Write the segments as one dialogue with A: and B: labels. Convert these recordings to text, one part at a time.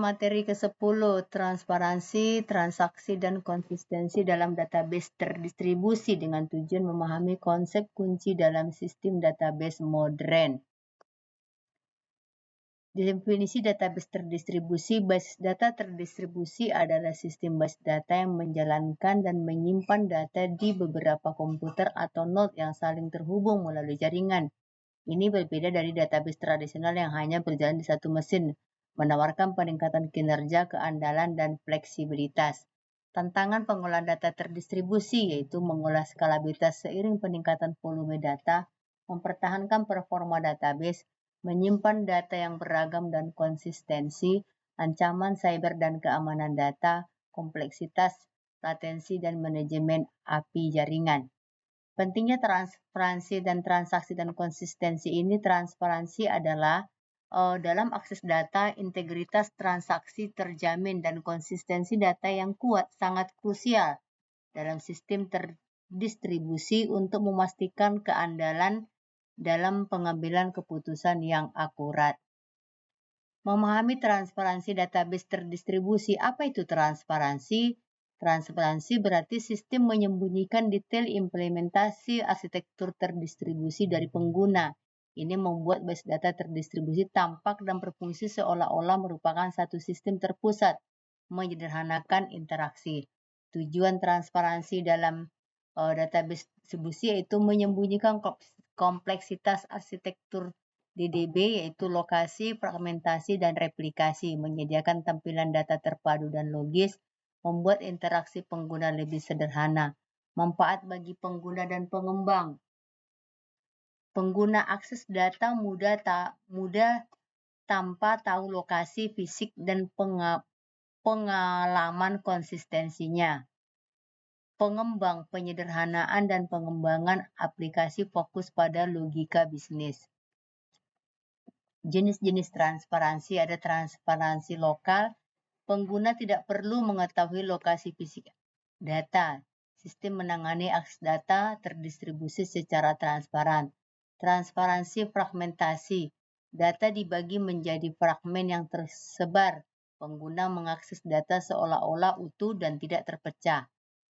A: materi ke-10, transparansi, transaksi, dan konsistensi dalam database terdistribusi dengan tujuan memahami konsep kunci dalam sistem database modern. Definisi database terdistribusi, basis data terdistribusi adalah sistem basis data yang menjalankan dan menyimpan data di beberapa komputer atau node yang saling terhubung melalui jaringan. Ini berbeda dari database tradisional yang hanya berjalan di satu mesin, menawarkan peningkatan kinerja, keandalan, dan fleksibilitas. Tantangan pengolahan data terdistribusi yaitu mengolah skalabilitas seiring peningkatan volume data, mempertahankan performa database, menyimpan data yang beragam dan konsistensi, ancaman cyber dan keamanan data, kompleksitas, latensi, dan manajemen API jaringan. Pentingnya transparansi dan transaksi dan konsistensi ini. Transparansi adalah dalam akses data, integritas transaksi terjamin dan konsistensi data yang kuat sangat krusial dalam sistem terdistribusi untuk memastikan keandalan dalam pengambilan keputusan yang akurat. Memahami transparansi database terdistribusi. Apa itu transparansi? Transparansi berarti sistem menyembunyikan detail implementasi arsitektur terdistribusi dari pengguna. Ini membuat base data terdistribusi tampak dan berfungsi seolah-olah merupakan satu sistem terpusat, menyederhanakan interaksi. Tujuan transparansi dalam database distribusi yaitu menyembunyikan kompleksitas arsitektur DDB, yaitu lokasi, fragmentasi, dan replikasi, menyediakan tampilan data terpadu dan logis, membuat interaksi pengguna lebih sederhana. Manfaat bagi pengguna dan pengembang. Pengguna akses data mudah tanpa tahu lokasi fisik dan pengalaman konsistensinya. Pengembang, penyederhanaan dan pengembangan aplikasi fokus pada logika bisnis. Jenis-jenis transparansi, ada transparansi lokal. Pengguna tidak perlu mengetahui lokasi fisik data. Sistem menangani akses data terdistribusi secara transparan. Transparansi fragmentasi. Data dibagi menjadi fragmen yang tersebar. Pengguna mengakses data seolah-olah utuh dan tidak terpecah.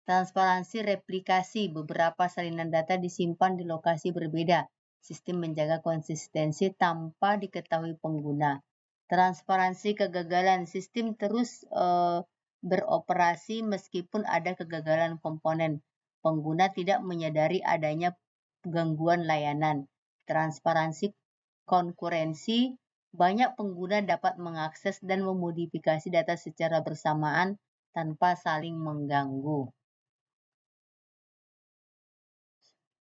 A: Transparansi replikasi. Beberapa salinan data disimpan di lokasi berbeda. Sistem menjaga konsistensi tanpa diketahui pengguna. Transparansi kegagalan. Sistem terus beroperasi meskipun ada kegagalan komponen. Pengguna tidak menyadari adanya gangguan layanan. Transparansi konkurensi. Banyak pengguna dapat mengakses dan memodifikasi data secara bersamaan tanpa saling mengganggu.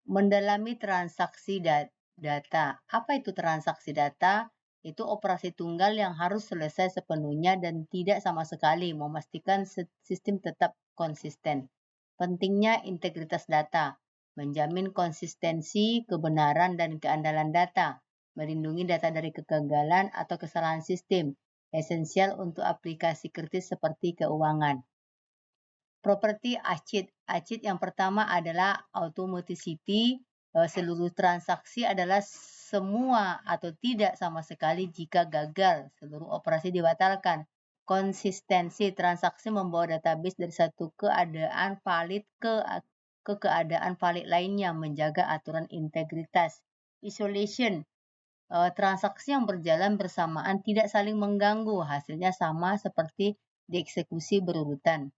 A: Mendalami transaksi data. Apa itu transaksi data? Itu operasi tunggal yang harus selesai sepenuhnya dan tidak sama sekali, memastikan sistem tetap konsisten. Pentingnya integritas data, menjamin konsistensi, kebenaran, dan keandalan data, melindungi data dari kegagalan atau kesalahan sistem, esensial untuk aplikasi kritis seperti keuangan. Properti ACID. ACID yang pertama adalah automaticity. Seluruh transaksi adalah semua atau tidak sama sekali. Jika gagal, seluruh operasi dibatalkan. Konsistensi. Transaksi membawa database dari satu keadaan valid ke keadaan valid lainnya, menjaga aturan integritas. Isolation. Transaksi yang berjalan bersamaan tidak saling mengganggu. Hasilnya sama seperti dieksekusi berurutan.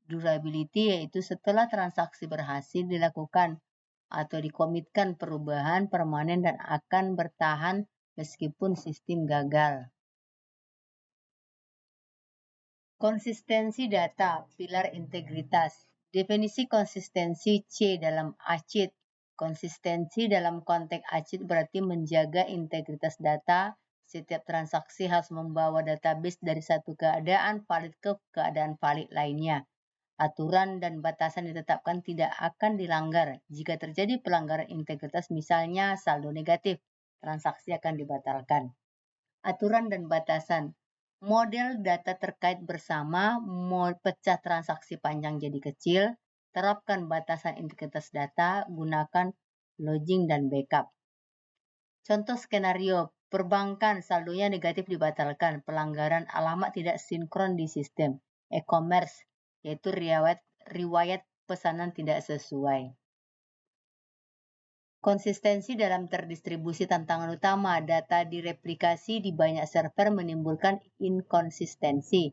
A: Durability yaitu setelah transaksi berhasil dilakukan atau dikomitkan perubahan permanen dan akan bertahan meskipun sistem gagal. Konsistensi data, pilar integritas. Definisi konsistensi C dalam ACID. Konsistensi dalam konteks ACID berarti menjaga integritas data. Setiap transaksi harus membawa database dari satu keadaan valid ke keadaan valid lainnya. Aturan dan batasan ditetapkan tidak akan dilanggar. Jika terjadi pelanggaran integritas, misalnya saldo negatif, transaksi akan dibatalkan. Aturan dan batasan. Model data terkait bersama, pecah transaksi panjang jadi kecil, terapkan batasan integritas data, gunakan logging dan backup. Contoh skenario Perbankan, saldonya negatif dibatalkan. Pelanggaran alamat tidak sinkron di sistem. E-commerce, yaitu riwayat pesanan tidak sesuai. Konsistensi dalam terdistribusi tantangan utama. Data direplikasi di banyak server menimbulkan inkonsistensi.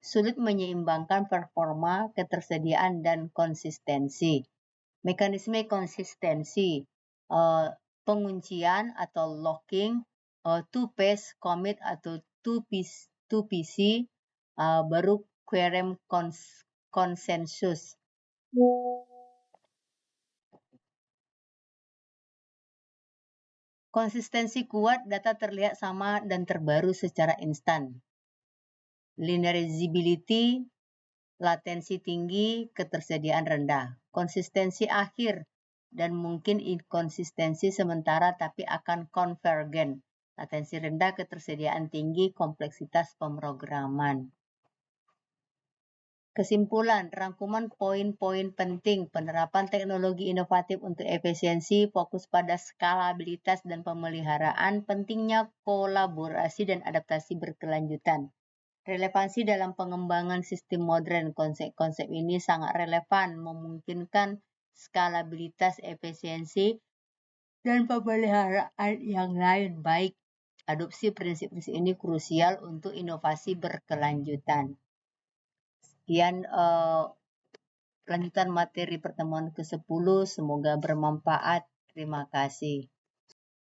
A: Sulit menyeimbangkan performa, ketersediaan, dan konsistensi. Mekanisme konsistensi, penguncian atau locking, two-phase commit atau two-PC, baru quorum konsensus. Konsistensi kuat, data terlihat sama dan terbaru secara instan. Linearizability, latensi tinggi, ketersediaan rendah. Konsistensi akhir dan mungkin inkonsistensi sementara tapi akan konvergen. Latensi rendah, ketersediaan tinggi, kompleksitas pemrograman. Kesimpulan, rangkuman poin-poin penting penerapan teknologi inovatif untuk efisiensi, fokus pada skalabilitas dan pemeliharaan, pentingnya kolaborasi dan adaptasi berkelanjutan. Relevansi dalam pengembangan sistem modern, konsep-konsep ini sangat relevan, memungkinkan skalabilitas, efisiensi, dan pemeliharaan yang lain baik. Adopsi prinsip-prinsip ini krusial untuk inovasi berkelanjutan. Sekian lanjutan materi pertemuan ke-10, semoga bermanfaat. Terima kasih.